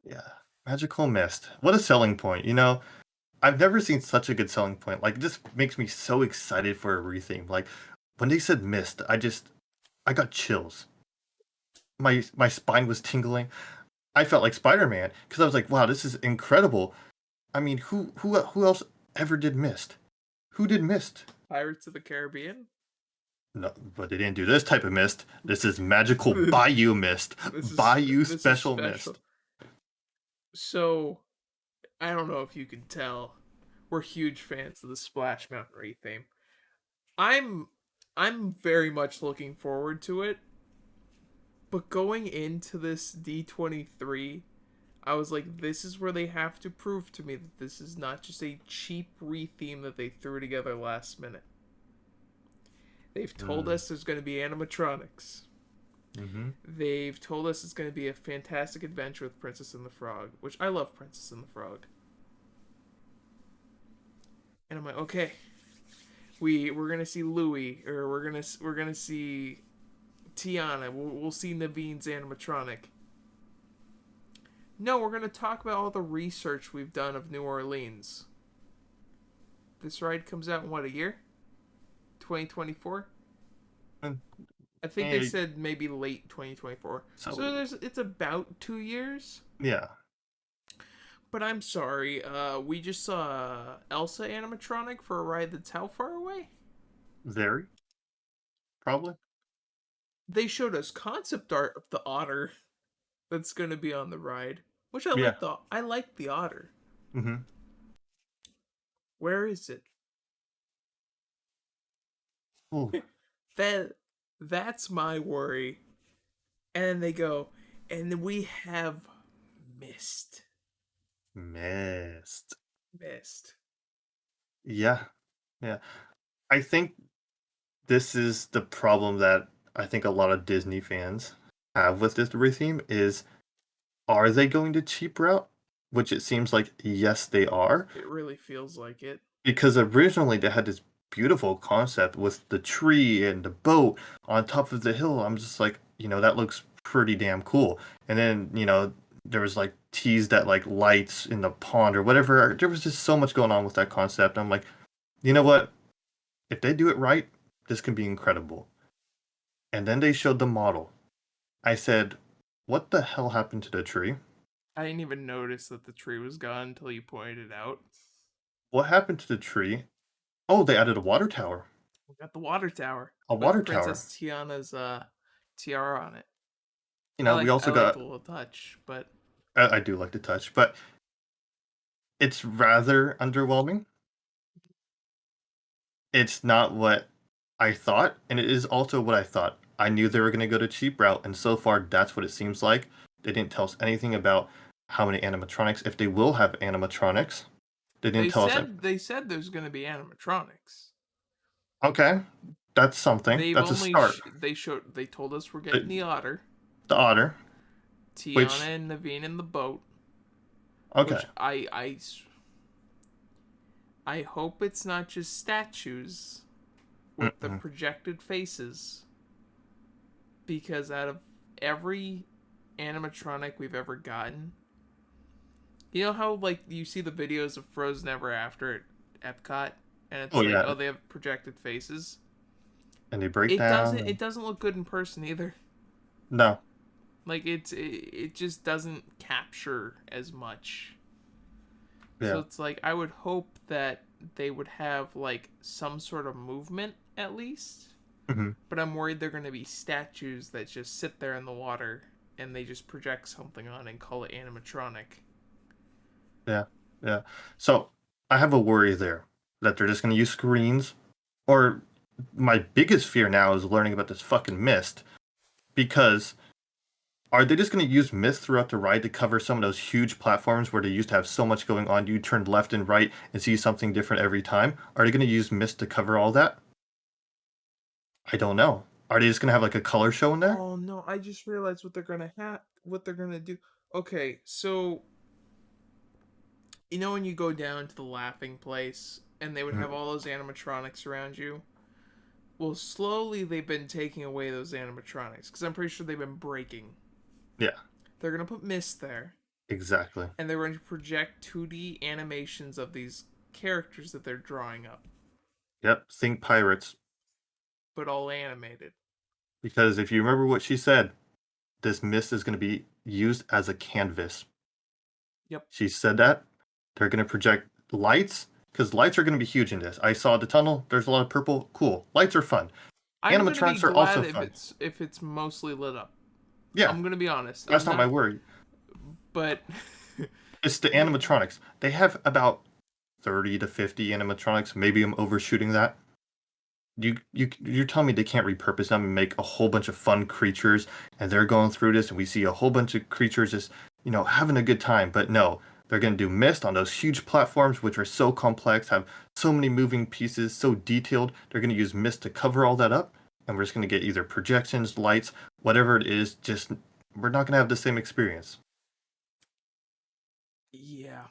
Yeah. Magical Mist. What a selling point. I've never seen such a good selling point. Like, it just makes me so excited for a retheme. Like, when they said Mist, I got chills. My spine was tingling. I felt like Spider-Man because I was like, wow, this is incredible. I mean, who else ever did Mist? Who did Mist? Pirates of the Caribbean. No, but they didn't do this type of mist. This is magical Bayou mist. Bayou This is special special. mist. So I don't know if you can tell, we're huge fans of the Splash Mountain Retheme. I'm I'm very much looking forward to it, but going into this D23, I was like, this is where they have to prove to me that this is not just a cheap retheme that they threw together last minute. They've told Mm, us there's going to be animatronics. mm-hmm. They've told us it's going to be a fantastic adventure with Princess and the Frog, which I love Princess and the Frog. And I'm like, okay, we're gonna see Louis, or we're gonna see Tiana. We'll see Naveen's animatronic. No, we're gonna talk about all the research we've done of New Orleans. This ride comes out in what, a year? 2024. And, I think they eh, said maybe late 2024. So so it's about 2 years. yeah, But I'm sorry, we just saw Elsa animatronic for a ride that's how far away? very probably. They showed us concept art of the otter that's gonna be on the ride, which Yeah. I like the otter. Mm-hmm. Where is it? Ooh, That that's my worry. And then they go, and then we have mist, mist. mist. Yeah, yeah. I think this is the problem that I think a lot of Disney fans have with this retheme is, are they going the cheap route? Which it seems like yes, they are. It really feels like it. Because originally they had this beautiful concept with the tree and the boat on top of the hill. I'm just like, that looks pretty damn cool. And then, there was like teased that like lights in the pond or whatever. There was just so much going on with that concept. I'm like, you know what? If they do it right, this can be incredible. And then they showed the model. I said, what the hell happened to the tree? I didn't even notice that the tree was gone until you pointed it out. What happened to the tree? Oh, they added a water tower. We got the water tower A with water Princess tower. Tiana's tiara on it. We I also like got the little touch, but I do like to touch, but it's rather underwhelming. It's not what I thought, and it is also what I thought. I knew they were going to go to cheap route, and so far that's what it seems like. They didn't tell us anything about how many animatronics, if they will have animatronics. They didn't tell us. they said there's going to be animatronics. Okay, that's something. They've That's a only start. they told us we're getting The, the otter, the otter, Tiana which and Naveen in the boat, okay, which I hope it's not just statues with the mm-mm. projected faces, because out of every animatronic we've ever gotten, you know how like you see the videos of Frozen Ever After at Epcot, and Oh it's like, yeah, oh, they have projected faces. and they break down. It doesn't look good in person either. No, Like it just doesn't capture as much. So yeah, it's like I would hope that they would have like some sort of movement at least. hmm, But I'm worried they're going to be statues that just sit there in the water and they just project something on and call it animatronic. yeah, yeah. So I have a worry there that they're just going to use screens. Or my biggest fear now is learning about this fucking mist because are they just going to use mist throughout the ride to cover some of those huge platforms where they used to have so much going on? You turn left and right and see something different every time. Are they going to use mist to cover all that? I don't know. Are they just going to have like a color show in there? Oh no, I just realized what they're going to do. Okay, so you know when you go down to the laughing place and they would have Mhm. all those animatronics around you? Well, slowly they've been taking away those animatronics because I'm pretty sure they've been breaking. Yeah. They're gonna put mist there, Exactly. and they're going to project 2D animations of these characters that they're drawing up, Yep. Think pirates. but all animated. Because if you remember what she said, this mist is going to be used as a canvas. Yep. She said that they're going to project lights because lights are going to be huge in this. I saw the tunnel. There's a lot of purple. Cool. Lights are fun. I'm gonna be Animatronics are also glad fun. if it's mostly lit up. Yeah, I'm gonna be honest. that's I'm not my not, worry. but It's the animatronics. They have about 30 to 50 animatronics. Maybe I'm overshooting that. You're telling me they can't repurpose them and make a whole bunch of fun creatures, and they're going through this, and we see a whole bunch of creatures just having a good time. But no, they're going to do mist on those huge platforms, which are so complex, have so many moving pieces, so detailed. They're going to use mist to cover all that up, and we're just going to get either projections, lights, whatever it is. Just we're not going to have the same experience. yeah,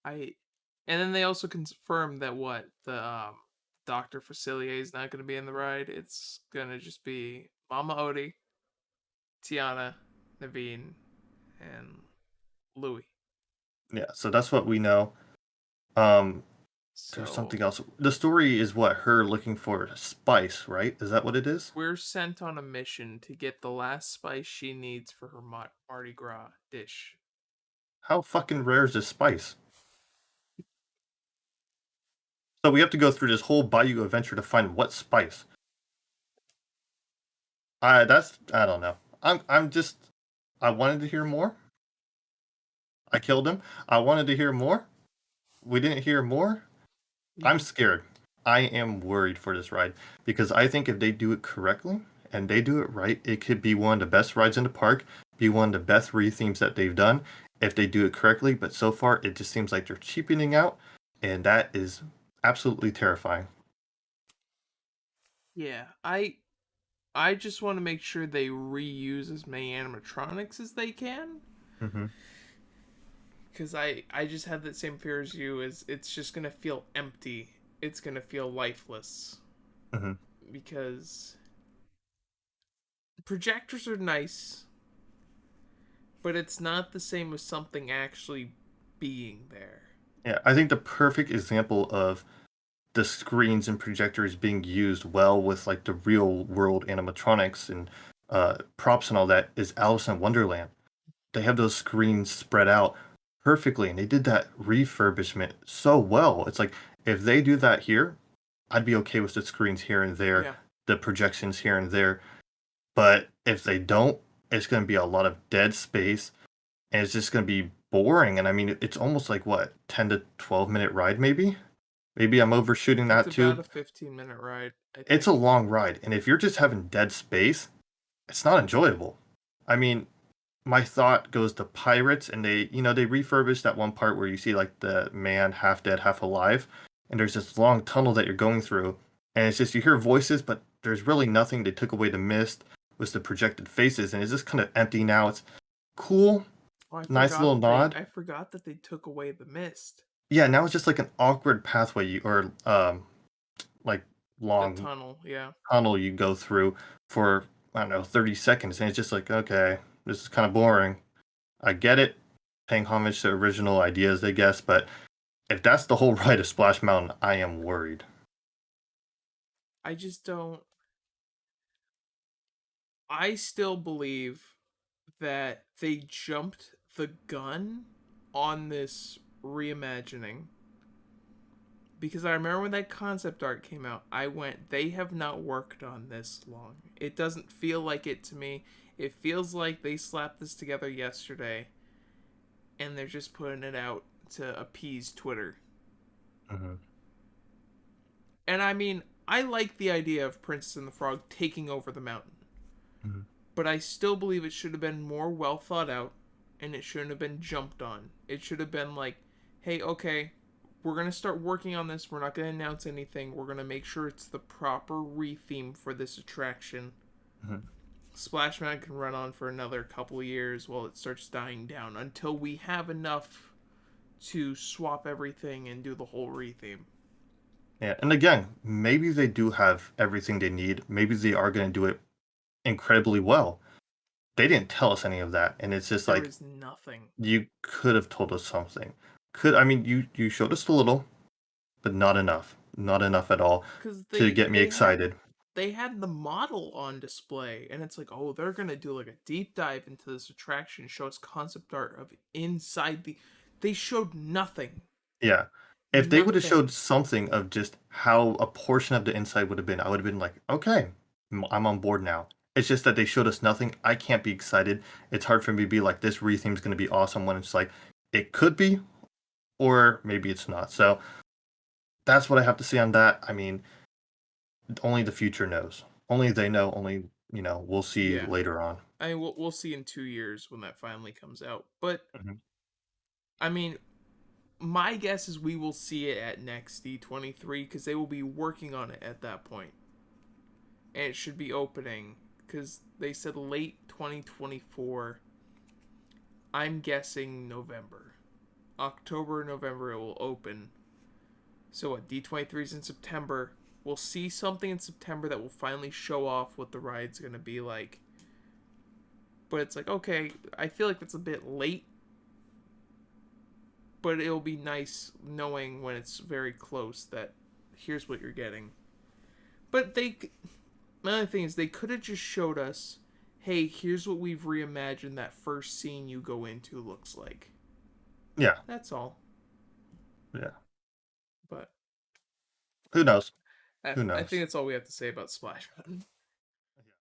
I. And then they also confirmed that what the Doctor Facilier is not gonna be in the ride. It's gonna just be Mama Odie, Tiana, Naveen, and Louis. Yeah, so that's what we know. Um, there's So something else. The story is what her looking for spice, right? Is that what it is? we're sent on a mission to get the last spice she needs for her Mardi Gras dish. How fucking rare is this spice? So we have to go through this whole Bayou adventure to find what spice. I don't know. I'm just I wanted to hear more. I killed him. I wanted to hear more. We didn't hear more. I'm Yeah. scared. I am worried for this ride because I think if they do it correctly and they do it right, it could be one of the best rides in the park, be one of the best rethemes that they've done if they do it correctly. But so far, it just seems like they're cheapening out, and that is absolutely terrifying. Yeah. I just want to make sure they reuse as many animatronics as they can. Hmm. Because I just have that same fear as you, is it's just gonna feel empty. It's gonna feel lifeless. Hmm. Because projectors are nice, but it's not the same as something actually being there. Yeah, I think the perfect example of the screens and projectors being used well with like the real world animatronics and props and all that is Alice in Wonderland. They have those screens spread out perfectly, and they did that refurbishment so well. It's like if they do that here, I'd be okay with the screens here and there, Yeah. the projections here and there. But if they don't, it's going to be a lot of dead space, and it's just going to be boring. And I mean, it's almost like what 10 to 12 minute ride, maybe. Maybe I'm overshooting It's that about too. a 15-minute ride, I It's a think. long ride, and if you're just having dead space, it's not enjoyable. I mean, my thought goes to pirates, and they refurbished that one part where you see like the man half dead, half alive, and there's this long tunnel that you're going through, and it's just you hear voices, but there's really nothing. They took away the mist with the projected faces, and it's just kind of empty now. It's cool, Oh, nice little nod. I forgot that they took away the mist. Yeah, now it's just like an awkward pathway or like The long tunnel, yeah. tunnel you go through for I don't know 30 seconds, and it's just like okay, this is kind of boring. I get it, paying homage to original ideas, I guess, but if that's the whole ride of Splash Mountain, I am worried. I just don't I still believe that they jumped the gun on this reimagining, because I remember when that concept art came out, I went, they have not worked on this long. It doesn't feel like it to me. It feels like they slapped this together yesterday and they're just putting it out to appease Twitter. Hmm. And I mean, I like the idea of Princess and the Frog taking over the mountain, Hmm. but I still believe it should have been more well thought out, and it shouldn't have been jumped on. It should have been like, hey, okay, we're going to start working on this. We're not going to announce anything. We're going to make sure it's the proper retheme for this attraction. Hmm. Splash Mountain can run on for another couple of years while it starts dying down until we have enough to swap everything and do the whole retheme. Yeah, and again, maybe they do have everything they need. Maybe they are going to do it incredibly well. they didn't tell us any of that, and it's just There like was nothing. you could have told us something. I mean, you showed us a little, but not enough. Not enough at all Because to they get me they had excited. they had the model on display, and it's like, oh, they're gonna do like a deep dive into this attraction, show us concept art of inside the. They showed nothing, Yeah. If they would have nothing. showed something of just how a portion of the inside would have been, I would have been like, okay, I'm on board now. It's just that they showed us nothing. I can't be excited. It's hard for me to be like, this retheme's going to be awesome when it's like, it could be, or maybe it's not. So that's what I have to say on that. I mean, only the future knows. Only they know. Only, we'll see Yeah, later on. I mean, we'll see in 2 years when that finally comes out. But Mhm. I mean, my guess is we will see it at next D23 because they will be working on it at that point, and it should be opening because they said late 2024. I'm guessing November, October, November it will open. So what? D23 is in September. We'll see something in September that will finally show off what the ride's gonna be like. But it's like, okay, I feel like that's a bit late, but it'll be nice knowing when it's very close that here's what you're getting. But another thing is they could have just showed us, hey, here's what we've reimagined that first scene you go into looks like. Yeah. That's all. Yeah. But Who knows? I, Who I think knows? that's all we have to say about Splash Mountain.